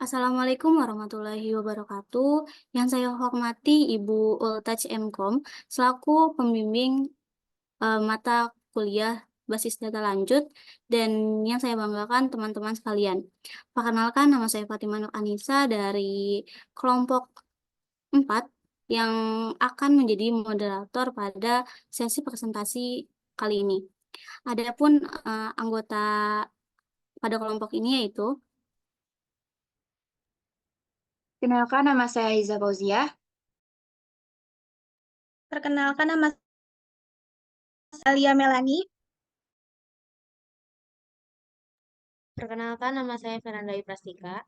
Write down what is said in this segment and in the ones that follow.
Assalamualaikum warahmatullahi wabarakatuh. Yang saya hormati Ibu Ultaj Mkom selaku pembimbing mata kuliah basis data lanjut dan yang saya banggakan teman-teman sekalian. Perkenalkan nama saya Fatimah Nur Anissa dari kelompok 4 yang akan menjadi moderator pada sesi presentasi kali ini. Adapun anggota pada kelompok ini yaitu Kenalkan, nama saya Iza Fauziah. Perkenalkan, nama saya Alia Melani. Perkenalkan, nama saya Fernanda Prastika.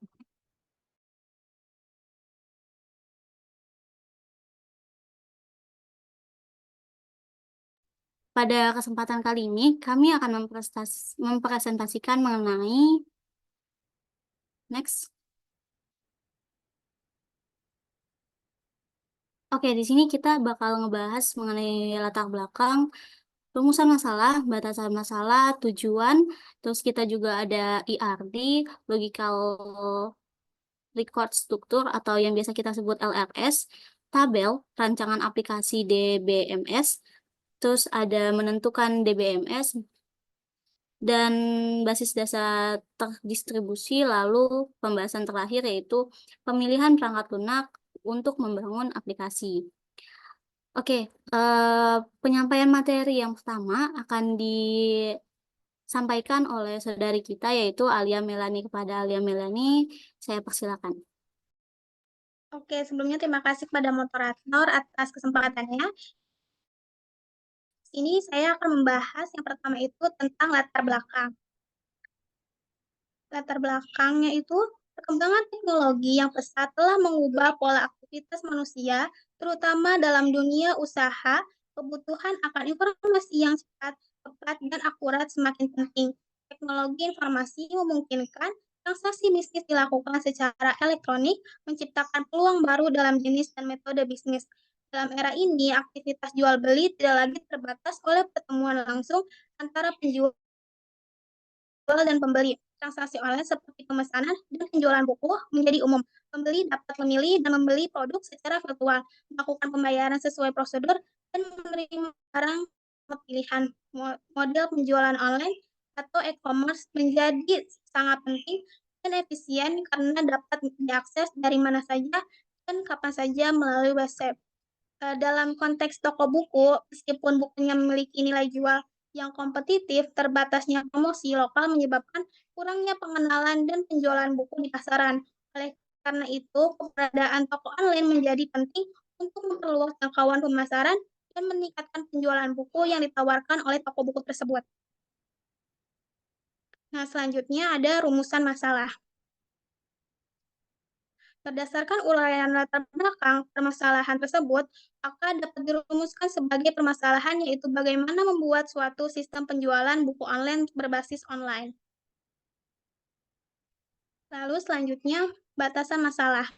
Pada kesempatan kali ini, kami akan mempresentasikan mengenai next. Oke, di sini kita bakal ngebahas mengenai latar belakang, rumusan masalah, batasan masalah, tujuan, terus kita juga ada ERD, logical record struktur atau yang biasa kita sebut LRS, tabel, rancangan aplikasi DBMS, terus ada menentukan DBMS, dan basis dasar terdistribusi, lalu pembahasan terakhir yaitu pemilihan perangkat lunak untuk membangun aplikasi. Oke, penyampaian materi yang pertama akan disampaikan oleh saudari kita yaitu Alia Melani. Kepada Alia Melani, saya persilakan. Oke, sebelumnya terima kasih kepada moderator atas kesempatannya. Ini saya akan membahas yang pertama itu tentang latar belakang. Latar belakangnya itu perkembangan teknologi yang pesat telah mengubah pola aktivitas manusia, terutama dalam dunia usaha. Kebutuhan akan informasi yang cepat, tepat, dan akurat semakin penting. Teknologi informasi memungkinkan transaksi bisnis dilakukan secara elektronik, menciptakan peluang baru dalam jenis dan metode bisnis. Dalam era ini, aktivitas jual beli tidak lagi terbatas oleh pertemuan langsung antara penjual dan pembeli. Transaksi online seperti pemesanan dan penjualan buku menjadi umum. Pembeli dapat memilih dan membeli produk secara virtual, melakukan pembayaran sesuai prosedur, dan menerima barang pilihan. Model penjualan online atau e-commerce menjadi sangat penting dan efisien karena dapat diakses dari mana saja dan kapan saja melalui website. Dalam konteks toko buku, meskipun bukunya memiliki nilai jual yang kompetitif, terbatasnya promosi lokal menyebabkan kurangnya pengenalan dan penjualan buku di pasaran. Oleh karena itu, keberadaan toko online menjadi penting untuk memperluas jangkauan pemasaran dan meningkatkan penjualan buku yang ditawarkan oleh toko buku tersebut. Nah, selanjutnya ada rumusan masalah. Berdasarkan uraian latar belakang permasalahan tersebut, maka dapat dirumuskan sebagai permasalahan yaitu bagaimana membuat suatu sistem penjualan buku online berbasis online. Lalu selanjutnya, batasan masalah.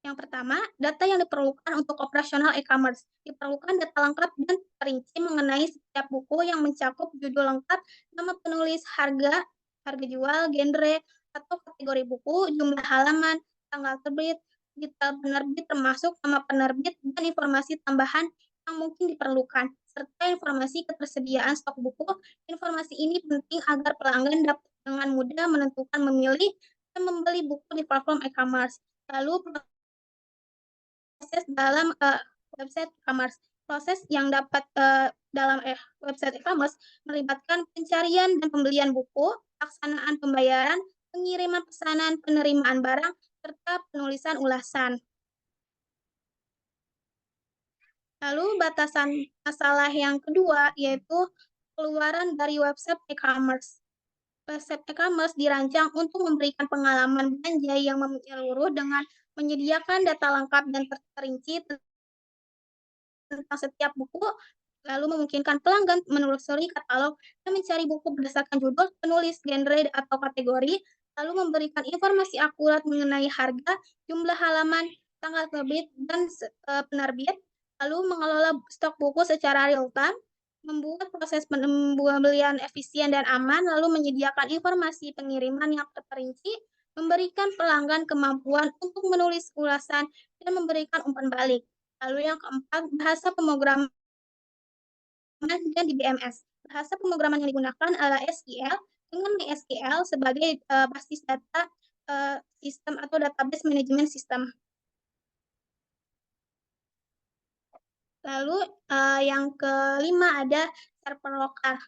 Yang pertama, data yang diperlukan untuk operasional e-commerce. Diperlukan data lengkap dan perinci mengenai setiap buku yang mencakup judul lengkap, nama penulis, harga jual, genre, atau kategori buku, jumlah halaman, tanggal terbit, detail penerbit termasuk nama penerbit, dan informasi tambahan yang mungkin diperlukan, serta informasi ketersediaan stok buku. Informasi ini penting agar pelanggan dapat dengan mudah menentukan memilih dan membeli buku di platform e-commerce. Lalu proses dalam website e-commerce. Proses yang dapat dalam website e-commerce melibatkan pencarian dan pembelian buku, pelaksanaan pembayaran, pengiriman pesanan, penerimaan barang, serta penulisan ulasan. Lalu batasan masalah yang kedua yaitu keluaran dari website e-commerce. Website e-commerce dirancang untuk memberikan pengalaman belanja yang menyeluruh dengan menyediakan data lengkap dan terperinci tentang setiap buku, lalu memungkinkan pelanggan menelusuri katalog dan mencari buku berdasarkan judul, penulis, genre, atau kategori, lalu memberikan informasi akurat mengenai harga, jumlah halaman, tanggal terbit, dan penerbit, lalu mengelola stok buku secara real-time, membuat proses pembelian efisien dan aman, lalu menyediakan informasi pengiriman yang terperinci, memberikan pelanggan kemampuan untuk menulis ulasan, dan memberikan umpan balik. Lalu yang keempat, bahasa pemrograman dan di BMS. Bahasa pemrograman yang digunakan adalah SQL dengan MySQL sebagai basis data sistem atau database management system. Lalu yang kelima ada server lokal.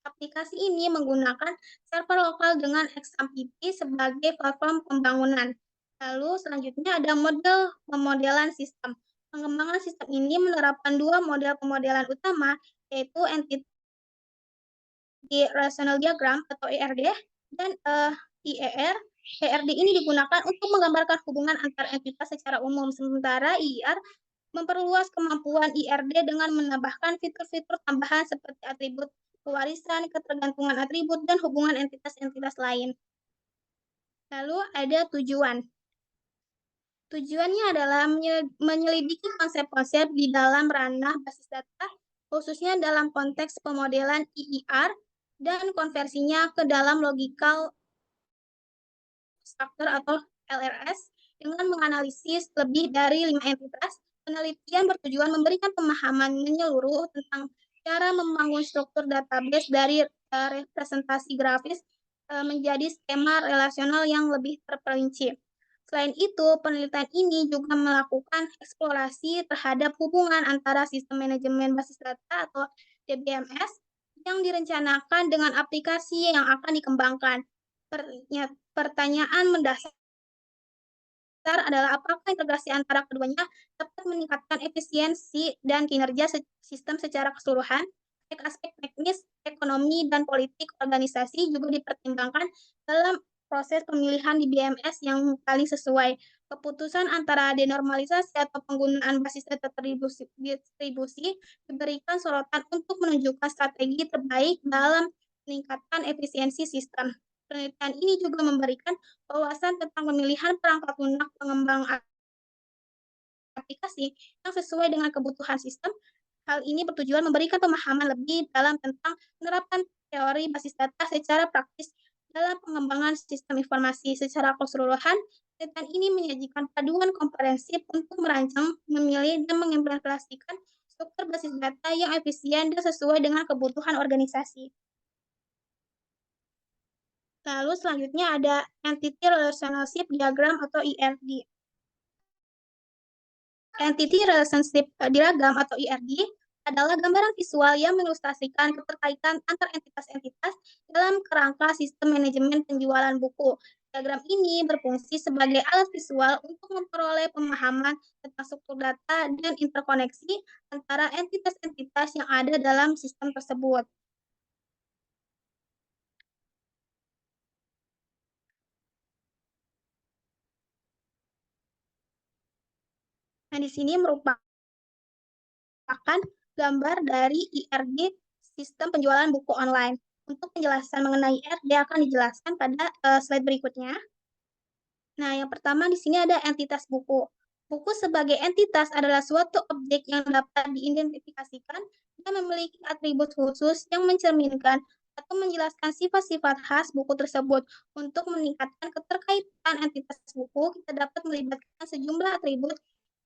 Aplikasi ini menggunakan server lokal dengan XAMPP sebagai platform pembangunan. Lalu selanjutnya ada model pemodelan sistem. Pengembangan sistem ini menerapkan dua model pemodelan utama, yaitu Entity Relational Diagram atau ERD dan IER. ERD ini digunakan untuk menggambarkan hubungan antar entitas secara umum, sementara IER memperluas kemampuan IRD dengan menambahkan fitur-fitur tambahan seperti atribut pewarisan, ketergantungan atribut, dan hubungan entitas-entitas lain. Lalu ada tujuan. Tujuannya adalah menyelidiki konsep-konsep di dalam ranah basis data, khususnya dalam konteks pemodelan IIR, dan konversinya ke dalam logical structure atau LRS dengan menganalisis lebih dari 5 entitas. Penelitian bertujuan memberikan pemahaman menyeluruh tentang cara membangun struktur database dari representasi grafis menjadi skema relasional yang lebih terperinci. Selain itu, penelitian ini juga melakukan eksplorasi terhadap hubungan antara sistem manajemen basis data atau DBMS yang direncanakan dengan aplikasi yang akan dikembangkan. Pertanyaan mendasar adalah apakah integrasi antara keduanya dapat meningkatkan efisiensi dan kinerja sistem secara keseluruhan. Aspek teknis, ekonomi, dan politik organisasi juga dipertimbangkan dalam proses pemilihan di BMS yang paling sesuai. Keputusan antara denormalisasi atau penggunaan basis data distribusi diberikan sorotan untuk menunjukkan strategi terbaik dalam meningkatkan efisiensi sistem. Penelitian ini juga memberikan wawasan tentang pemilihan perangkat lunak pengembang aplikasi yang sesuai dengan kebutuhan sistem. Hal ini bertujuan memberikan pemahaman lebih dalam tentang menerapkan teori basis data secara praktis dalam pengembangan sistem informasi secara keseluruhan. Penelitian ini menyajikan paduan komprehensif untuk merancang, memilih, dan mengimplementasikan struktur basis data yang efisien dan sesuai dengan kebutuhan organisasi. Lalu selanjutnya ada Entity Relationship Diagram atau ERD. Entity Relationship Diagram atau ERD adalah gambaran visual yang mengilustrasikan keterkaitan antar entitas-entitas dalam kerangka sistem manajemen penjualan buku. Diagram ini berfungsi sebagai alat visual untuk memperoleh pemahaman tentang struktur data dan interkoneksi antara entitas-entitas yang ada dalam sistem tersebut. Nah, di sini merupakan gambar dari IRD sistem penjualan buku online. Untuk penjelasan mengenai IRD akan dijelaskan pada slide berikutnya. Nah, yang pertama di sini ada entitas buku. Buku sebagai entitas adalah suatu objek yang dapat diidentifikasikan dan memiliki atribut khusus yang mencerminkan atau menjelaskan sifat-sifat khas buku tersebut. Untuk meningkatkan keterkaitan entitas buku, kita dapat melibatkan sejumlah atribut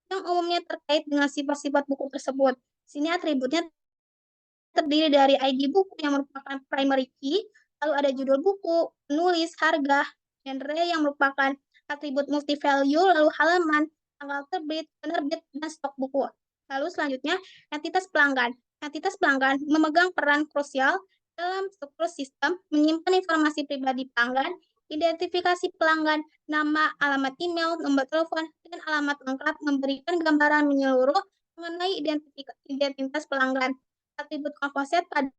yang umumnya terkait dengan sifat-sifat buku tersebut. Sini atributnya terdiri dari ID buku yang merupakan primary key, lalu ada judul buku, penulis, harga, genre yang merupakan atribut multi-value, lalu halaman, tanggal terbit, penerbit, dan stok buku. Lalu selanjutnya, entitas pelanggan. Entitas pelanggan memegang peran krusial dalam struktur sistem, menyimpan informasi pribadi pelanggan, identifikasi pelanggan, nama, alamat email, nomor telepon, dan alamat lengkap memberikan gambaran menyeluruh mengenai identitas pelanggan. Atribut komposit pada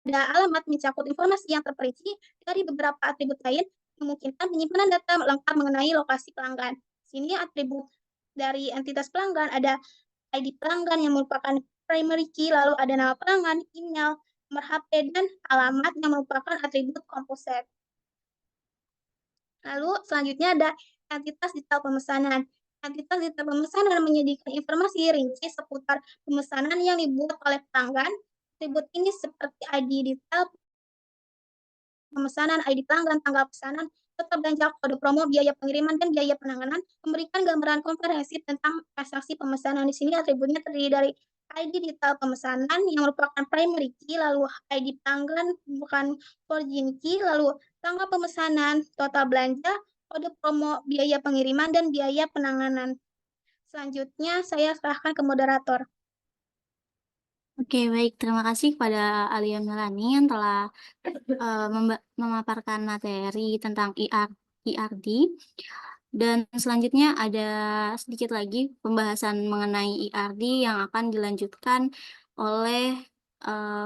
alamat mencakup informasi yang terperinci dari beberapa atribut lain, memungkinkan penyimpanan data lengkap mengenai lokasi pelanggan. Sini atribut dari entitas pelanggan ada ID pelanggan yang merupakan primary key, lalu ada nama pelanggan, email, nomor HP, dan alamat yang merupakan atribut komposit. Lalu selanjutnya ada entitas digital pemesanan. Entitas detail pemesanan menyajikan informasi rinci seputar pemesanan yang dibuat oleh pelanggan. Atribut ini seperti ID detail pemesanan, ID pelanggan, tanggal pesanan, total belanja, kode promo, biaya pengiriman, dan biaya penanganan, memberikan gambaran komprehensif tentang transaksi pemesanan. Di sini atributnya terdiri dari ID detail pemesanan yang merupakan primary key, lalu ID pelanggan bukan origin key, lalu tanggal pemesanan, total belanja, kode promo, biaya pengiriman, dan biaya penanganan. Selanjutnya, saya serahkan ke moderator. Oke, baik. Terima kasih kepada Alia Melani yang telah memaparkan materi tentang IRD. Dan selanjutnya ada sedikit lagi pembahasan mengenai IRD yang akan dilanjutkan oleh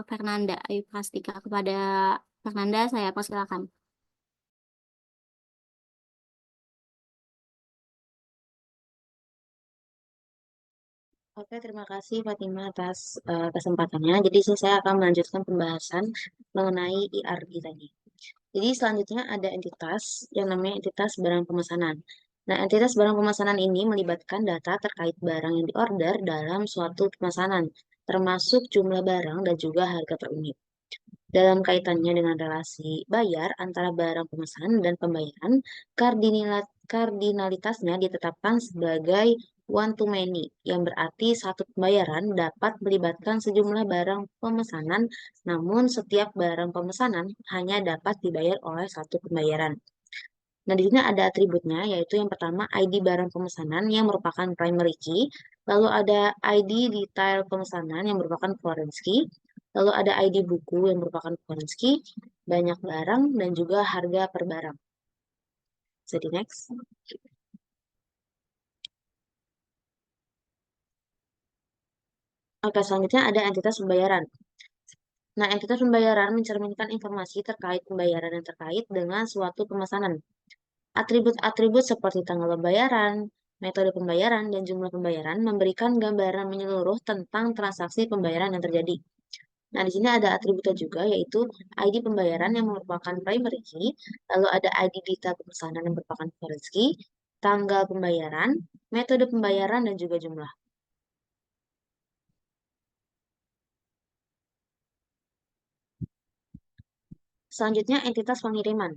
Fernanda Ayu Prastika. Kepada Fernanda, saya persilakan. Oke, terima kasih Fatima atas kesempatannya. Jadi saya akan melanjutkan pembahasan mengenai IRD tadi. Jadi selanjutnya ada entitas yang namanya entitas barang pemesanan. Nah, entitas barang pemesanan ini melibatkan data terkait barang yang diorder dalam suatu pemesanan, termasuk jumlah barang dan juga harga per unit. Dalam kaitannya dengan relasi bayar antara barang pemesanan dan pembayaran, kardinalitasnya ditetapkan sebagai one to many, yang berarti satu pembayaran dapat melibatkan sejumlah barang pemesanan, namun setiap barang pemesanan hanya dapat dibayar oleh satu pembayaran. Nah, di sini ada atributnya, yaitu yang pertama ID barang pemesanan yang merupakan primary key, lalu ada ID detail pemesanan yang merupakan foreign key, lalu ada ID buku yang merupakan foreign key, banyak barang, dan juga harga per barang. Jadi next. Oke, selanjutnya ada entitas pembayaran. Nah, entitas pembayaran mencerminkan informasi terkait pembayaran yang terkait dengan suatu pemesanan. Atribut-atribut seperti tanggal pembayaran, metode pembayaran, dan jumlah pembayaran memberikan gambaran menyeluruh tentang transaksi pembayaran yang terjadi. Nah, di sini ada atributnya juga, yaitu ID pembayaran yang merupakan primary key, lalu ada ID detail pemesanan yang merupakan foreign key, tanggal pembayaran, metode pembayaran, dan juga jumlah. Selanjutnya, entitas pengiriman.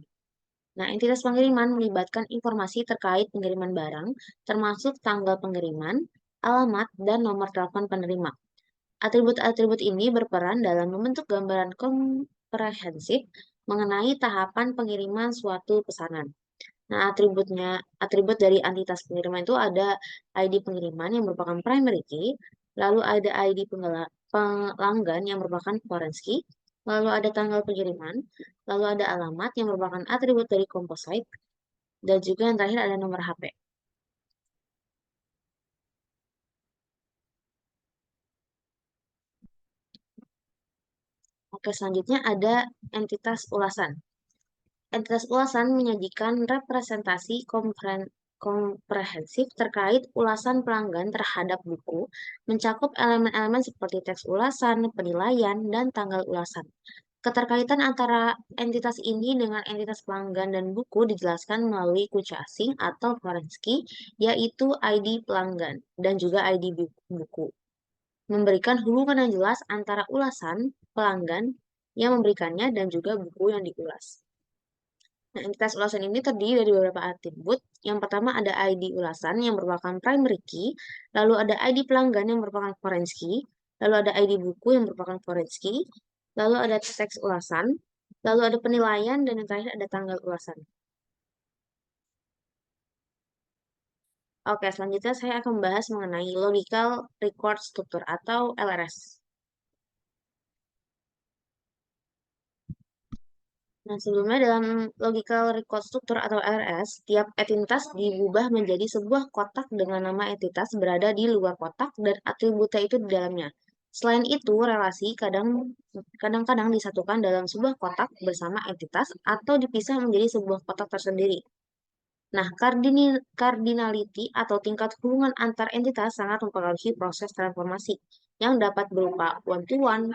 Nah, entitas pengiriman melibatkan informasi terkait pengiriman barang, termasuk tanggal pengiriman, alamat, dan nomor telepon penerima. Atribut-atribut ini berperan dalam membentuk gambaran komprehensif mengenai tahapan pengiriman suatu pesanan. Nah, atribut dari entitas pengiriman itu ada ID pengiriman yang merupakan primary key, lalu ada ID pelanggan yang merupakan foreign key, lalu ada tanggal pengiriman, lalu ada alamat yang merupakan atribut dari composite, dan juga yang terakhir ada nomor HP. Oke, selanjutnya ada entitas ulasan. Entitas ulasan menyajikan representasi komprehensif terkait ulasan pelanggan terhadap buku, mencakup elemen-elemen seperti teks ulasan, penilaian, dan tanggal ulasan. Keterkaitan antara entitas ini dengan entitas pelanggan dan buku dijelaskan melalui kunci asing atau foreign key, yaitu ID pelanggan dan juga ID buku. Memberikan hubungan yang jelas antara ulasan pelanggan yang memberikannya dan juga buku yang diulas. Nah, entitas ulasan ini terdiri dari beberapa atribut. Yang pertama ada ID ulasan yang merupakan primary key, lalu ada ID pelanggan yang merupakan foreign key, lalu ada ID buku yang merupakan foreign key, lalu ada teks ulasan, lalu ada penilaian, dan yang terakhir ada tanggal ulasan. Oke, selanjutnya saya akan membahas mengenai Logical Record Structure atau LRS. Nah, sebelumnya dalam logical record structure atau LRS, tiap entitas diubah menjadi sebuah kotak dengan nama entitas berada di luar kotak dan atributnya itu di dalamnya. Selain itu, relasi kadang-kadang disatukan dalam sebuah kotak bersama entitas atau dipisah menjadi sebuah kotak tersendiri. Nah, cardinality atau tingkat hubungan antar entitas sangat mempengaruhi proses transformasi yang dapat berupa one-to-one,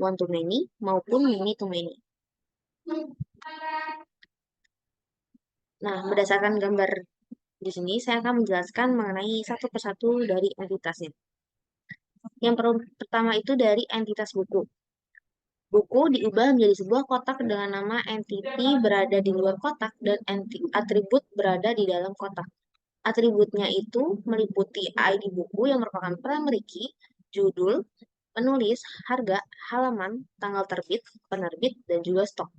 one-to-many, maupun many-to-many. Nah, berdasarkan gambar Di sini saya akan menjelaskan mengenai satu persatu dari entitasnya. Yang pertama itu dari entitas buku. Buku diubah menjadi sebuah kotak dengan nama entity berada di luar kotak dan atribut berada di dalam kotak. Atributnya itu meliputi ID buku yang merupakan primary key, judul, penulis, harga, halaman, tanggal terbit, penerbit, dan juga stok.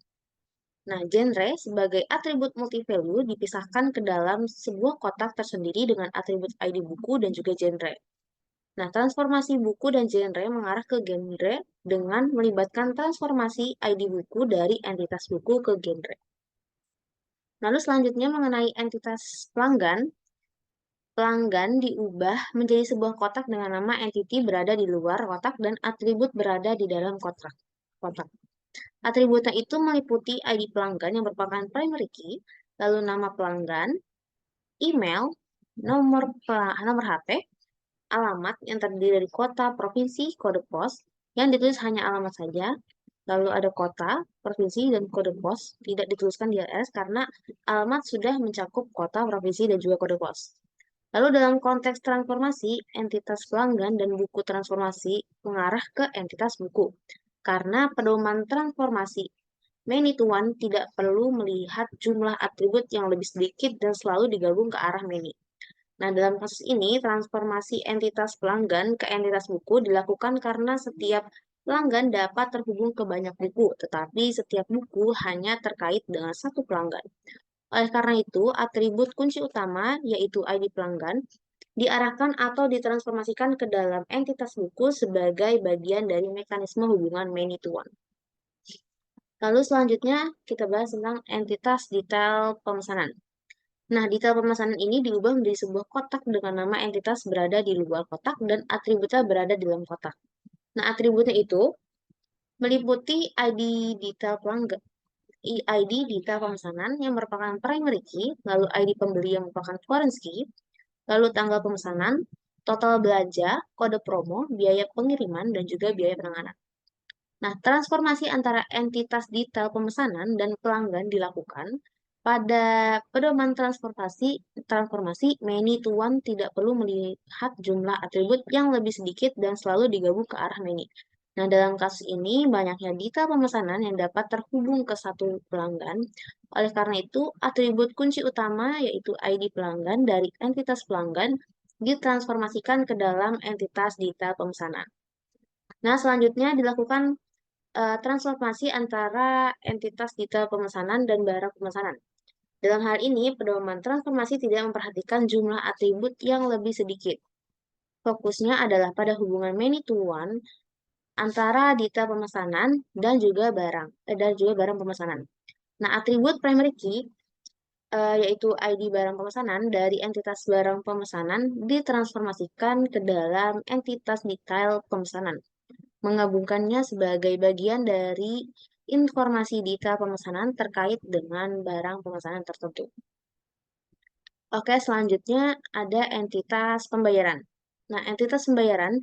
Nah, genre sebagai atribut multi-value dipisahkan ke dalam sebuah kotak tersendiri dengan atribut ID buku dan juga genre. Nah, transformasi buku dan genre mengarah ke genre dengan melibatkan transformasi ID buku dari entitas buku ke genre. Lalu selanjutnya mengenai entitas pelanggan, pelanggan diubah menjadi sebuah kotak dengan nama entity berada di luar kotak dan atribut berada di dalam kotak. Atributnya itu meliputi ID pelanggan yang merupakan primary key, lalu nama pelanggan, email, nomor HP, alamat yang terdiri dari kota, provinsi, kode pos, yang ditulis hanya alamat saja, lalu ada kota, provinsi, dan kode pos, tidak dituliskan di LS karena alamat sudah mencakup kota, provinsi, dan juga kode pos. Lalu dalam konteks transformasi, entitas pelanggan dan buku transformasi mengarah ke entitas buku. Karena pedoman transformasi many to one tidak perlu melihat jumlah atribut yang lebih sedikit dan selalu digabung ke arah many. Nah, dalam kasus ini, transformasi entitas pelanggan ke entitas buku dilakukan karena setiap pelanggan dapat terhubung ke banyak buku, tetapi setiap buku hanya terkait dengan satu pelanggan. Oleh karena itu, atribut kunci utama, yaitu ID pelanggan, diarahkan atau ditransformasikan ke dalam entitas buku sebagai bagian dari mekanisme hubungan many to one. Lalu selanjutnya kita bahas tentang entitas detail pemesanan. Nah, detail pemesanan ini diubah menjadi sebuah kotak dengan nama entitas berada di luar kotak dan atributnya berada di dalam kotak. Nah, atributnya itu meliputi ID detail pelanggan, ID detail pemesanan yang merupakan primary key, lalu ID pembeli yang merupakan foreign key, lalu tanggal pemesanan, total belanja, kode promo, biaya pengiriman, dan juga biaya penanganan. Nah, transformasi antara entitas detail pemesanan dan pelanggan dilakukan pada pedoman transformasi many to one tidak perlu melihat jumlah atribut yang lebih sedikit dan selalu digabung ke arah many. Nah, dalam kasus ini banyaknya detail pemesanan yang dapat terhubung ke satu pelanggan. Oleh karena itu, atribut kunci utama yaitu ID pelanggan dari entitas pelanggan ditransformasikan ke dalam entitas detail pemesanan. Nah, selanjutnya dilakukan transformasi antara entitas detail pemesanan dan barang pemesanan. Dalam hal ini, pedoman transformasi tidak memperhatikan jumlah atribut yang lebih sedikit. Fokusnya adalah pada hubungan many to one antara detail pemesanan dan juga barang pemesanan. Nah, atribut primary key yaitu ID barang pemesanan dari entitas barang pemesanan ditransformasikan ke dalam entitas detail pemesanan, menggabungkannya sebagai bagian dari informasi detail pemesanan terkait dengan barang pemesanan tertentu. Oke, selanjutnya ada entitas pembayaran. Nah, entitas pembayaran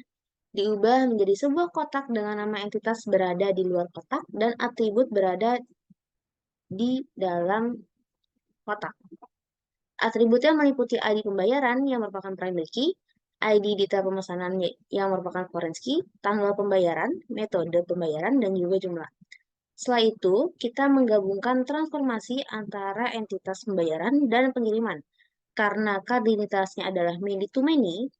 diubah menjadi sebuah kotak dengan nama entitas berada di luar kotak dan atribut berada di dalam kotak. Atributnya meliputi ID pembayaran yang merupakan primary key, ID detail pemesanan yang merupakan foreign key, tanggal pembayaran, metode pembayaran, dan juga jumlah. Setelah itu, kita menggabungkan transformasi antara entitas pembayaran dan pengiriman. Karena kardinalitasnya adalah many to many,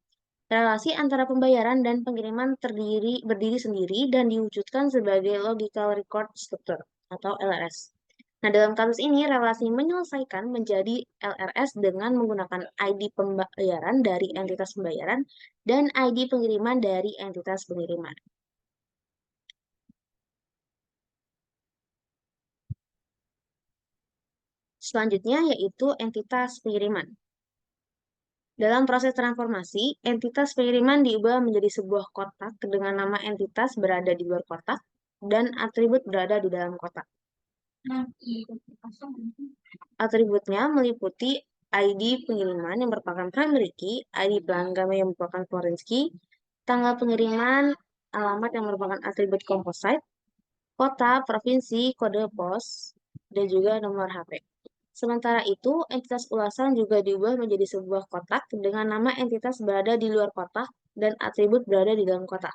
relasi antara pembayaran dan pengiriman berdiri sendiri dan diwujudkan sebagai logical record structure atau LRS. Nah, dalam kasus ini, relasi menyelesaikan menjadi LRS dengan menggunakan ID pembayaran dari entitas pembayaran dan ID pengiriman dari entitas pengiriman. Selanjutnya yaitu entitas pengiriman. Dalam proses transformasi, entitas pengiriman diubah menjadi sebuah kotak dengan nama entitas berada di luar kotak dan atribut berada di dalam kotak. Atributnya meliputi ID pengiriman yang merupakan primary key, ID pelanggan yang merupakan foreign key, tanggal pengiriman, alamat yang merupakan atribut composite, kota, provinsi, kode pos, dan juga nomor HP. Sementara itu, entitas ulasan juga diubah menjadi sebuah kotak dengan nama entitas berada di luar kotak dan atribut berada di dalam kotak.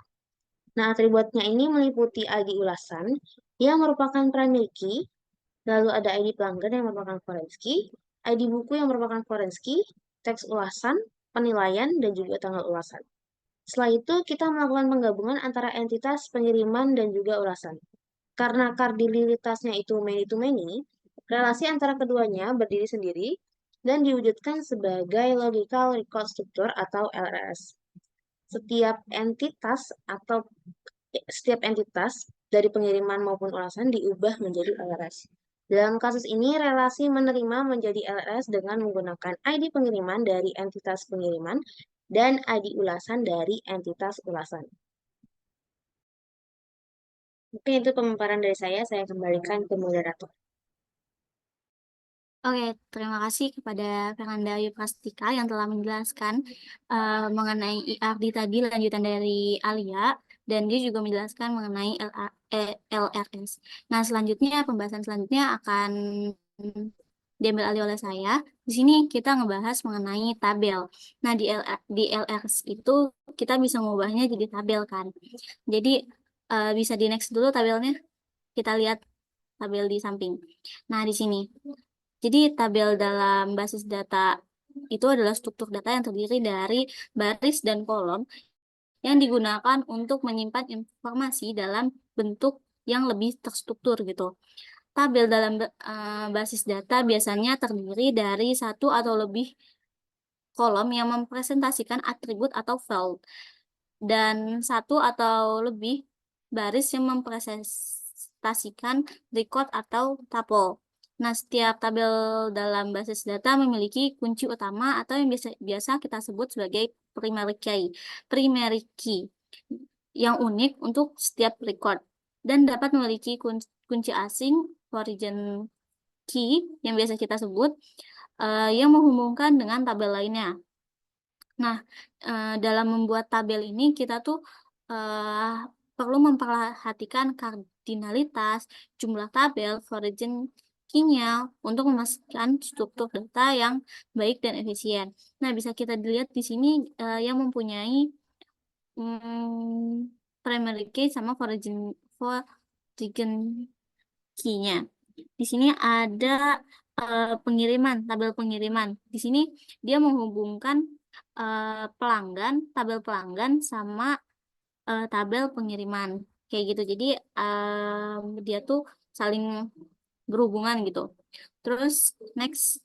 Nah, atributnya ini meliputi ID ulasan yang merupakan primary key, lalu ada ID pelanggan yang merupakan foreign key, ID buku yang merupakan foreign key, teks ulasan, penilaian, dan juga tanggal ulasan. Setelah itu, kita melakukan penggabungan antara entitas pengiriman dan juga ulasan. Karena kardinalitasnya itu many-to-many, relasi antara keduanya berdiri sendiri dan diwujudkan sebagai logical record structure atau LRS. Setiap entitas dari pengiriman maupun ulasan diubah menjadi LRS. Dalam kasus ini, relasi menerima menjadi LRS dengan menggunakan ID pengiriman dari entitas pengiriman dan ID ulasan dari entitas ulasan. Mungkin itu pemaparan dari saya kembalikan ke moderator. Oke, terima kasih kepada Fernanda Ayu Prastika yang telah menjelaskan mengenai IRD tadi lanjutan dari Alia, dan dia juga menjelaskan mengenai LRS. Nah, selanjutnya pembahasan selanjutnya akan diambil alih oleh saya. Di sini kita ngebahas mengenai tabel. Nah, di LRS itu kita bisa mengubahnya jadi tabel kan. Jadi bisa di next dulu tabelnya. Kita lihat tabel di samping. Nah, di sini. Jadi tabel dalam basis data itu adalah struktur data yang terdiri dari baris dan kolom yang digunakan untuk menyimpan informasi dalam bentuk yang lebih terstruktur gitu. Tabel dalam basis data biasanya terdiri dari satu atau lebih kolom yang mempresentasikan atribut atau field, dan satu atau lebih baris yang mempresentasikan record atau tuple. Nah, setiap tabel dalam basis data memiliki kunci utama atau yang biasa kita sebut sebagai primary key yang unik untuk setiap record dan dapat memiliki kunci asing origin key yang biasa kita sebut yang menghubungkan dengan tabel lainnya. Nah, dalam membuat tabel ini kita tuh perlu memperhatikan kardinalitas, jumlah tabel, origin key-nya untuk memastikan struktur data yang baik dan efisien. Nah, bisa kita dilihat di sini yang mempunyai primary key sama origin key-nya. Di sini ada tabel pengiriman. Di sini dia menghubungkan tabel pelanggan sama tabel pengiriman. Kayak gitu. Jadi dia tuh saling berhubungan gitu. Terus next.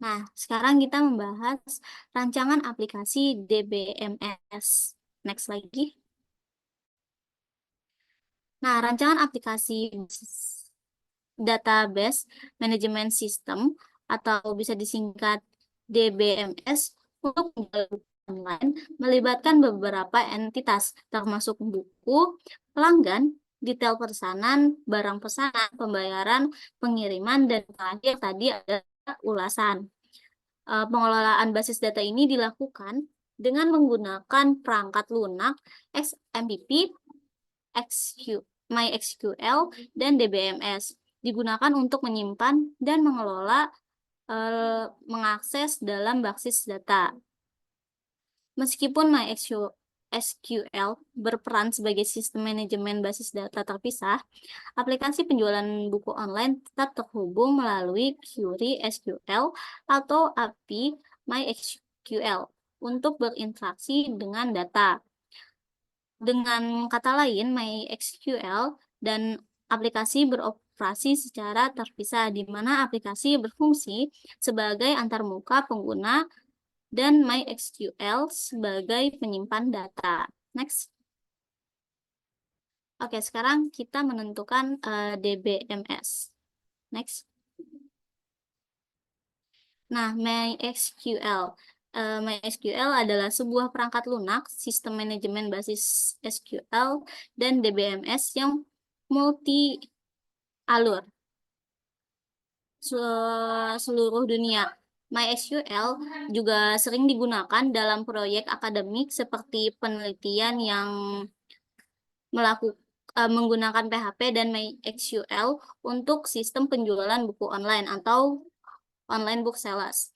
Nah, sekarang kita membahas rancangan aplikasi DBMS. Next lagi. Nah, rancangan aplikasi Database Management System atau bisa disingkat DBMS untuk online melibatkan beberapa entitas termasuk buku, pelanggan, detail pesanan, barang pesanan, pembayaran, pengiriman, dan terakhir tadi ada ulasan. Pengelolaan basis data ini dilakukan dengan menggunakan perangkat lunak XMPP, MySQL, dan DBMS. Digunakan untuk menyimpan dan mengelola mengakses dalam basis data. Meskipun MySQL berperan sebagai sistem manajemen basis data terpisah, aplikasi penjualan buku online tetap terhubung melalui Query SQL atau API MySQL untuk berinteraksi dengan data. Dengan kata lain, MySQL dan aplikasi beroperasi secara terpisah, di mana aplikasi berfungsi sebagai antarmuka pengguna dan MySQL sebagai penyimpan data. Next. Oke, sekarang kita menentukan DBMS. Next. Nah, MySQL adalah sebuah perangkat lunak, sistem manajemen basis SQL, dan DBMS yang multi-alur seluruh dunia. MySQL juga sering digunakan dalam proyek akademik seperti penelitian yang menggunakan PHP dan MySQL untuk sistem penjualan buku online atau online booksellers.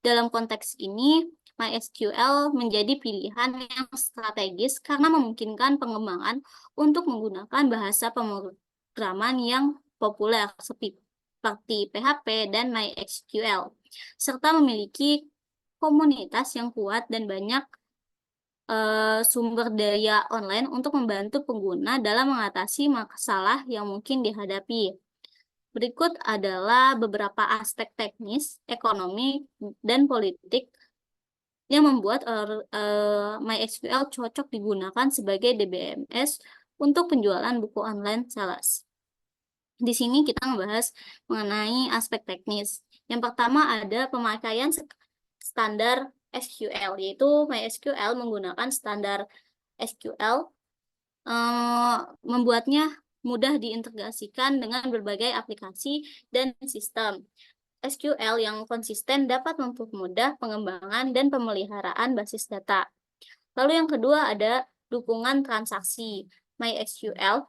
Dalam konteks ini, MySQL menjadi pilihan yang strategis karena memungkinkan pengembangan untuk menggunakan bahasa pemrograman yang populer seperti PHP dan MySQL, serta memiliki komunitas yang kuat dan banyak sumber daya online untuk membantu pengguna dalam mengatasi masalah yang mungkin dihadapi. Berikut adalah beberapa aspek teknis, ekonomi, dan politik yang membuat MySQL cocok digunakan sebagai DBMS untuk penjualan buku online sales. Di sini kita membahas mengenai aspek teknis. Yang pertama ada pemakaian standar SQL, yaitu MySQL menggunakan standar SQL, membuatnya mudah diintegrasikan dengan berbagai aplikasi dan sistem. SQL yang konsisten dapat mempermudah pengembangan dan pemeliharaan basis data. Lalu yang kedua ada dukungan transaksi. MySQL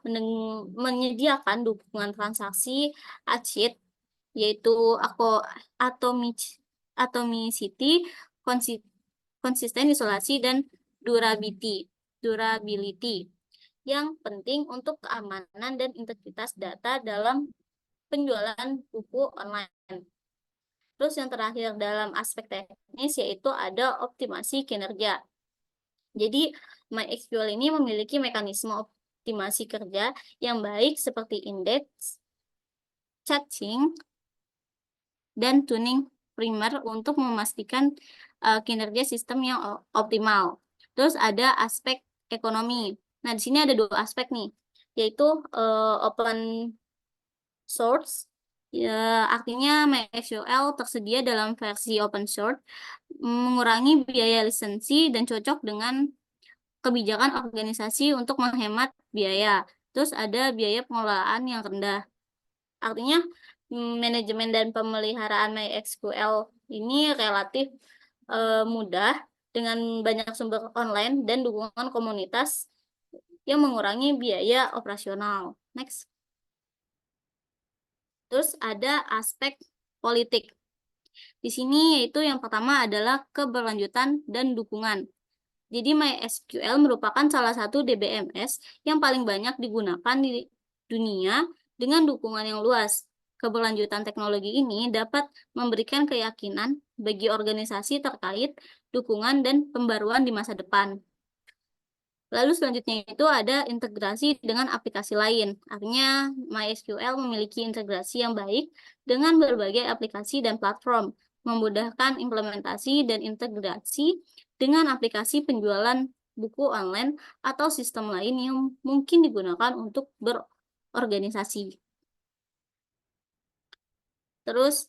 menyediakan dukungan transaksi ACID, yaitu atomicity, konsisten, isolasi, dan durability yang penting untuk keamanan dan integritas data dalam penjualan buku online. Terus yang terakhir dalam aspek teknis yaitu ada optimasi kinerja. Jadi MySQL ini memiliki mekanisme optimasi kerja yang baik seperti indeks, caching, dan tuning primer untuk memastikan kinerja sistem yang optimal. Terus ada aspek ekonomi. Nah, di sini ada dua aspek nih, yaitu open source, ya, artinya MySQL tersedia dalam versi open source, mengurangi biaya lisensi dan cocok dengan kebijakan organisasi untuk menghemat biaya. Terus ada biaya pengelolaan yang rendah. Artinya manajemen dan pemeliharaan MySQL ini relatif mudah dengan banyak sumber online dan dukungan komunitas yang mengurangi biaya operasional. Next. Terus ada aspek politik. Di sini yaitu yang pertama adalah keberlanjutan dan dukungan. Jadi MySQL merupakan salah satu DBMS yang paling banyak digunakan di dunia dengan dukungan yang luas. Keberlanjutan teknologi ini dapat memberikan keyakinan bagi organisasi terkait dukungan dan pembaruan di masa depan. Lalu selanjutnya itu ada integrasi dengan aplikasi lain. Artinya MySQL memiliki integrasi yang baik dengan berbagai aplikasi dan platform, memudahkan implementasi dan integrasi dengan aplikasi penjualan buku online atau sistem lain yang mungkin digunakan untuk berorganisasi. Terus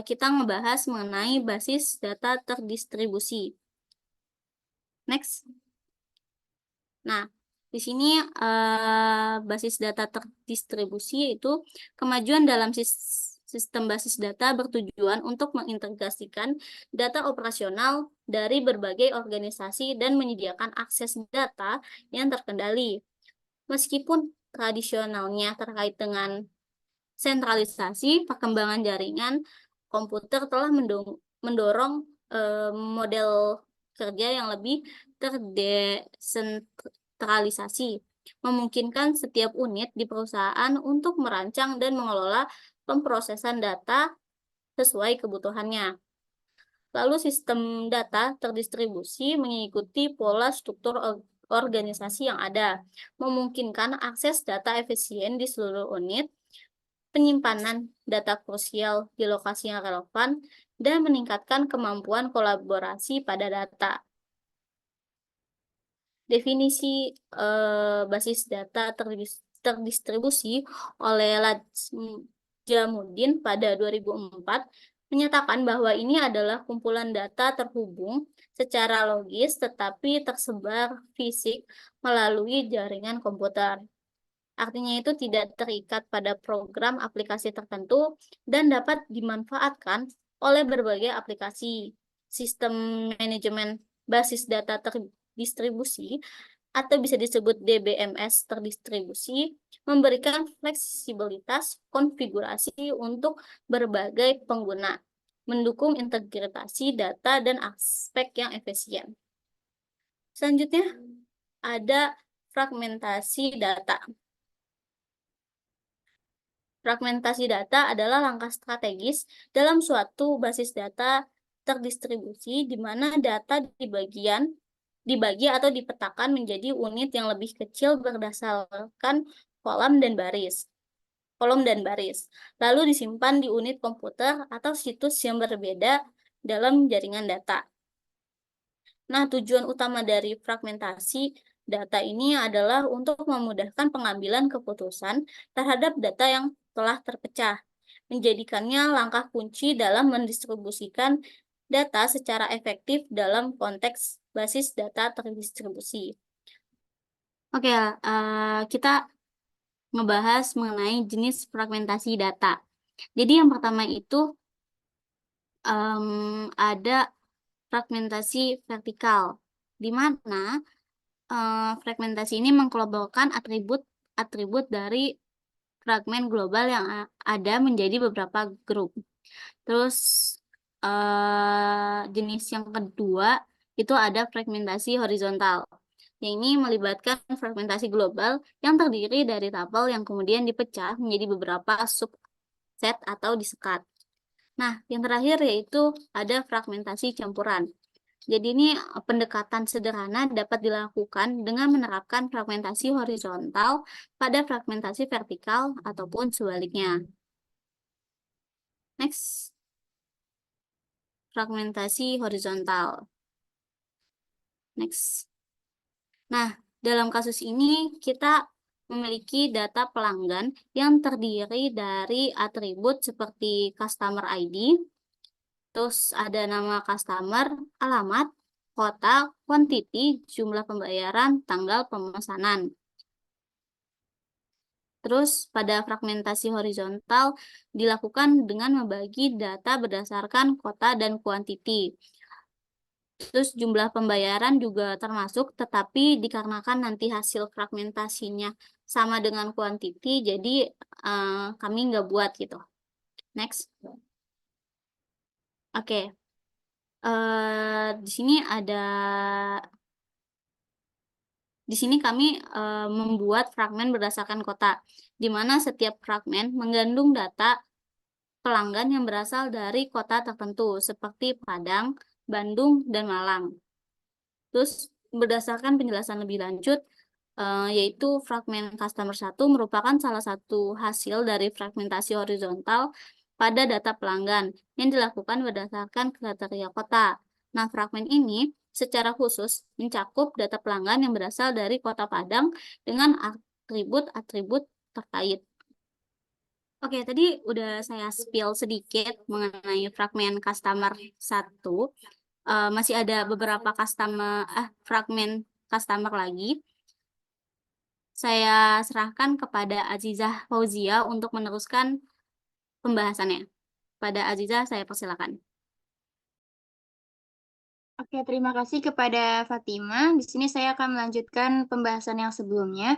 kita ngebahas mengenai basis data terdistribusi. Next. Nah, di sini basis data terdistribusi itu kemajuan dalam sistem basis data bertujuan untuk mengintegrasikan data operasional dari berbagai organisasi dan menyediakan akses data yang terkendali. Meskipun tradisionalnya terkait dengan sentralisasi, perkembangan jaringan komputer telah mendorong model kerja yang lebih terdesentralisasi, memungkinkan setiap unit di perusahaan untuk merancang dan mengelola pemrosesan data sesuai kebutuhannya. Lalu sistem data terdistribusi mengikuti pola struktur organisasi yang ada, memungkinkan akses data efisien di seluruh unit, penyimpanan data krusial di lokasi yang relevan, dan meningkatkan kemampuan kolaborasi pada data. Definisi basis data terdistribusi oleh Ladjamuddin pada 2004 menyatakan bahwa ini adalah kumpulan data terhubung secara logis tetapi tersebar fisik melalui jaringan komputer. Artinya itu tidak terikat pada program aplikasi tertentu dan dapat dimanfaatkan oleh berbagai aplikasi. Sistem manajemen basis data terdistribusi atau bisa disebut DBMS terdistribusi, memberikan fleksibilitas konfigurasi untuk berbagai pengguna, mendukung integrasi data dan aspek yang efisien. Selanjutnya, ada fragmentasi data. Fragmentasi data adalah langkah strategis dalam suatu basis data terdistribusi di mana data dibagi atau dipetakan menjadi unit yang lebih kecil berdasarkan kolom dan baris, lalu disimpan di unit komputer atau situs yang berbeda dalam jaringan data. Nah, tujuan utama dari fragmentasi data ini adalah untuk memudahkan pengambilan keputusan terhadap data yang telah terpecah, menjadikannya langkah kunci dalam mendistribusikan data secara efektif dalam konteks basis data terdistribusi. Oke, kita ngebahas mengenai jenis fragmentasi data. Jadi yang pertama itu ada fragmentasi vertikal, di mana fragmentasi ini mengkelompokkan atribut dari fragmen global yang ada menjadi beberapa grup. Terus jenis yang kedua itu ada fragmentasi horizontal. Yang ini melibatkan fragmentasi global yang terdiri dari tabel yang kemudian dipecah menjadi beberapa subset atau disekat. Nah, yang terakhir yaitu ada fragmentasi campuran. Jadi ini pendekatan sederhana dapat dilakukan dengan menerapkan fragmentasi horizontal pada fragmentasi vertikal ataupun sebaliknya. Next, fragmentasi horizontal. Next. Nah, dalam kasus ini kita memiliki data pelanggan yang terdiri dari atribut seperti customer ID, terus ada nama customer, alamat, kota, quantity, jumlah pembayaran, tanggal pemesanan. Terus pada fragmentasi horizontal dilakukan dengan membagi data berdasarkan kota dan quantity. Terus jumlah pembayaran juga termasuk, tetapi dikarenakan nanti hasil fragmentasinya sama dengan quantity, jadi kami nggak buat gitu. Next. Oke. Di sini kami membuat fragmen berdasarkan kota, di mana setiap fragmen mengandung data pelanggan yang berasal dari kota tertentu, seperti Padang, Bandung, dan Malang. Terus berdasarkan penjelasan lebih lanjut, yaitu fragmen customer 1 merupakan salah satu hasil dari fragmentasi horizontal pada data pelanggan yang dilakukan berdasarkan kriteria kota. Nah, fragmen ini secara khusus mencakup data pelanggan yang berasal dari kota Padang dengan atribut-atribut terkait. Oke, tadi udah saya spill sedikit mengenai fragmen customer 1. Masih ada beberapa fragmen customer lagi. Saya serahkan kepada Azizah Fauzia untuk meneruskan pembahasannya. Pada Azizah, saya persilakan. Oke, terima kasih kepada Fatima. Di sini saya akan melanjutkan pembahasan yang sebelumnya.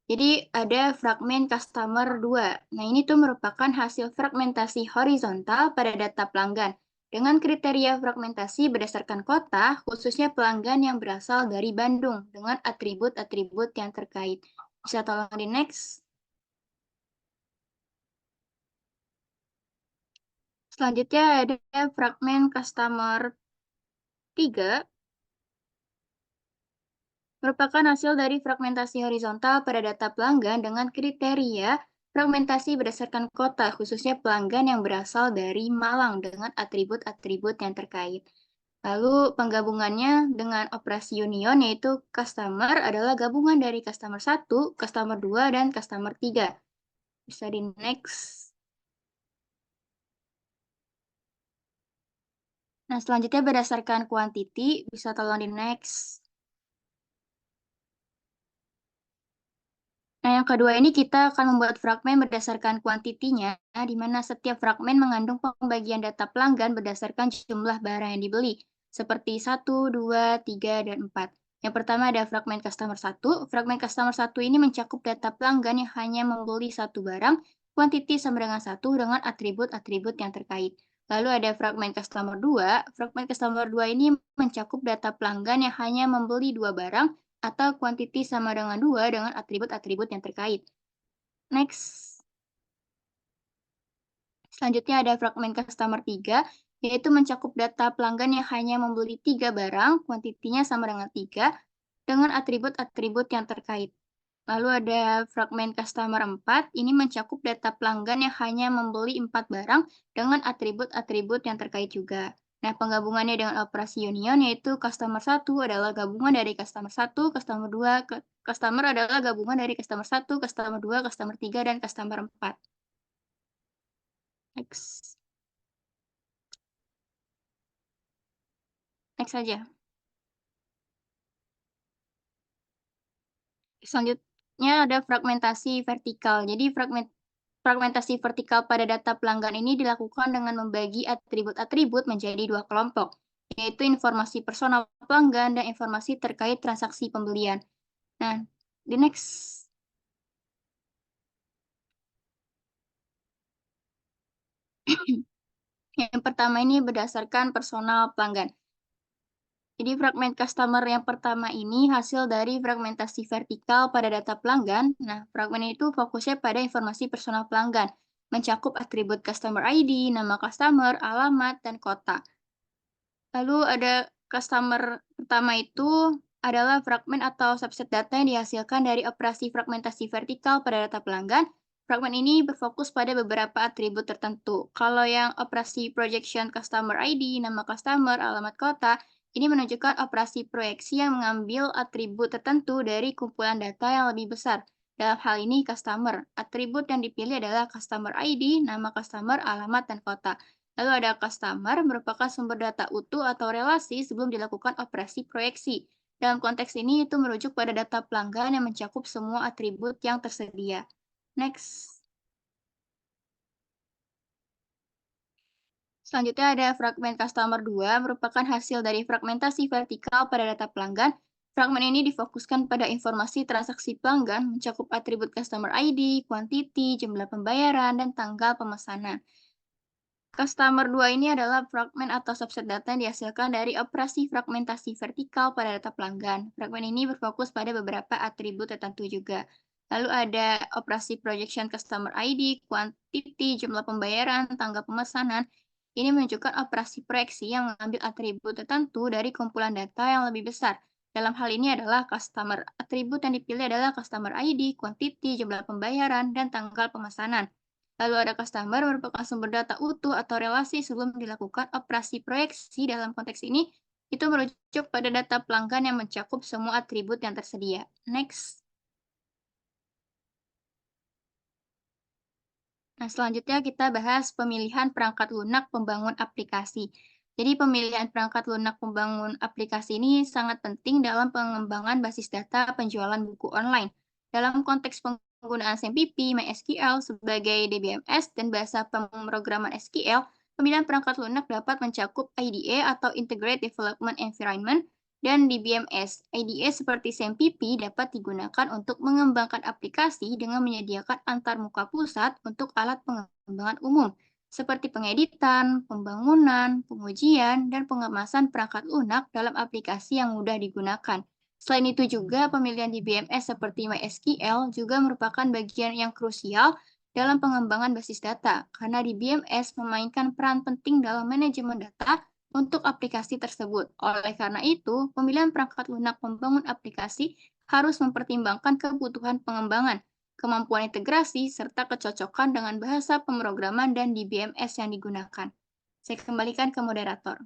Jadi ada fragmen customer 2. Nah, ini tuh merupakan hasil fragmentasi horizontal pada data pelanggan dengan kriteria fragmentasi berdasarkan kota, khususnya pelanggan yang berasal dari Bandung dengan atribut-atribut yang terkait. Bisa tolong di next. Selanjutnya ada fragmen customer 3. Merupakan hasil dari fragmentasi horizontal pada data pelanggan dengan kriteria fragmentasi berdasarkan kota, khususnya pelanggan yang berasal dari Malang dengan atribut-atribut yang terkait. Lalu penggabungannya dengan operasi union yaitu customer adalah gabungan dari customer 1, customer 2, dan customer 3. Bisa di next. Nah, selanjutnya berdasarkan quantity, bisa tolong di next. Nah, yang kedua ini kita akan membuat fragmen berdasarkan kuantitinya, di mana setiap fragmen mengandung pembagian data pelanggan berdasarkan jumlah barang yang dibeli, seperti 1, 2, 3, dan 4. Yang pertama ada fragmen customer 1. Fragmen customer 1 ini mencakup data pelanggan yang hanya membeli satu barang, kuantiti sama dengan 1 dengan atribut-atribut yang terkait. Lalu ada fragmen customer 2. Fragmen customer 2 ini mencakup data pelanggan yang hanya membeli 2 barang atau kuantiti sama dengan 2 dengan atribut-atribut yang terkait. Next. Selanjutnya ada fragmen customer 3, yaitu mencakup data pelanggan yang hanya membeli 3 barang, kuantitinya sama dengan 3, dengan atribut-atribut yang terkait. Lalu ada fragmen customer 4, ini mencakup data pelanggan yang hanya membeli 4 barang dengan atribut-atribut yang terkait juga. Nah, penggabungannya dengan operasi union yaitu customer 1 adalah gabungan dari customer 1, customer 2, customer adalah gabungan dari customer 1, customer 2, customer 3, dan customer 4. Next. Next saja. Selanjutnya ada fragmentasi vertikal. Jadi fragmentasi vertikal pada data pelanggan ini dilakukan dengan membagi atribut-atribut menjadi 2 kelompok, yaitu informasi personal pelanggan dan informasi terkait transaksi pembelian. Nah, di next. Yang pertama ini berdasarkan personal pelanggan. Jadi fragmen customer yang pertama ini hasil dari fragmentasi vertikal pada data pelanggan. Nah, fragmen itu fokusnya pada informasi personal pelanggan, mencakup atribut customer ID, nama customer, alamat, dan kota. Lalu ada customer pertama itu adalah fragmen atau subset data yang dihasilkan dari operasi fragmentasi vertikal pada data pelanggan. Fragmen ini berfokus pada beberapa atribut tertentu. Kalau yang operasi projection customer ID, nama customer, alamat kota, ini menunjukkan operasi proyeksi yang mengambil atribut tertentu dari kumpulan data yang lebih besar. Dalam hal ini customer. Atribut yang dipilih adalah customer ID, nama customer, alamat, dan kota. Lalu ada customer merupakan sumber data utuh atau relasi sebelum dilakukan operasi proyeksi. Dalam konteks ini itu merujuk pada data pelanggan yang mencakup semua atribut yang tersedia. Next. Selanjutnya ada fragmen customer 2 merupakan hasil dari fragmentasi vertikal pada data pelanggan. Fragmen ini difokuskan pada informasi transaksi pelanggan, mencakup atribut customer ID, kuantiti, jumlah pembayaran, dan tanggal pemesanan. Customer 2 ini adalah fragmen atau subset data yang dihasilkan dari operasi fragmentasi vertikal pada data pelanggan. Fragmen ini berfokus pada beberapa atribut tertentu juga. Lalu ada operasi projection customer ID, quantity, jumlah pembayaran, tanggal pemesanan. Ini menunjukkan operasi proyeksi yang mengambil atribut tertentu dari kumpulan data yang lebih besar. Dalam hal ini adalah customer. Atribut yang dipilih adalah customer ID, quantity, jumlah pembayaran, dan tanggal pemesanan. Lalu ada customer merupakan sumber data utuh atau relasi sebelum dilakukan operasi proyeksi. Dalam konteks ini, itu merujuk pada data pelanggan yang mencakup semua atribut yang tersedia. Next. Nah, selanjutnya kita bahas pemilihan perangkat lunak pembangun aplikasi. Jadi pemilihan perangkat lunak pembangun aplikasi ini sangat penting dalam pengembangan basis data penjualan buku online. Dalam konteks penggunaan SAMPP, MySQL sebagai DBMS, dan bahasa pemrograman SQL, pemilihan perangkat lunak dapat mencakup IDE atau Integrated Development Environment, dan DBMS. IDE seperti SAMPP dapat digunakan untuk mengembangkan aplikasi dengan menyediakan antarmuka pusat untuk alat pengembangan umum, seperti pengeditan, pembangunan, pengujian, dan pengemasan perangkat lunak dalam aplikasi yang mudah digunakan. Selain itu juga, pemilihan DBMS seperti MySQL juga merupakan bagian yang krusial dalam pengembangan basis data, karena DBMS memainkan peran penting dalam manajemen data untuk aplikasi tersebut. Oleh karena itu, pemilihan perangkat lunak pembangun aplikasi harus mempertimbangkan kebutuhan pengembangan, kemampuan integrasi, serta kecocokan dengan bahasa pemrograman dan DBMS yang digunakan. Saya kembalikan ke moderator.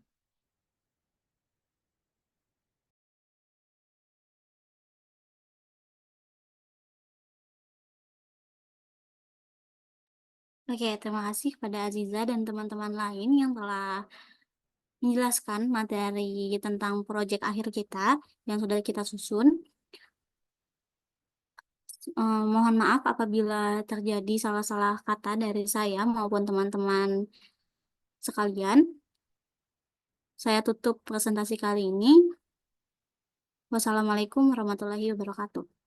Oke, terima kasih kepada Aziza dan teman-teman lain yang telah menjelaskan materi tentang proyek akhir kita yang sudah kita susun. Mohon maaf apabila terjadi salah-salah kata dari saya maupun teman-teman sekalian. Saya tutup presentasi kali ini. Wassalamualaikum warahmatullahi wabarakatuh.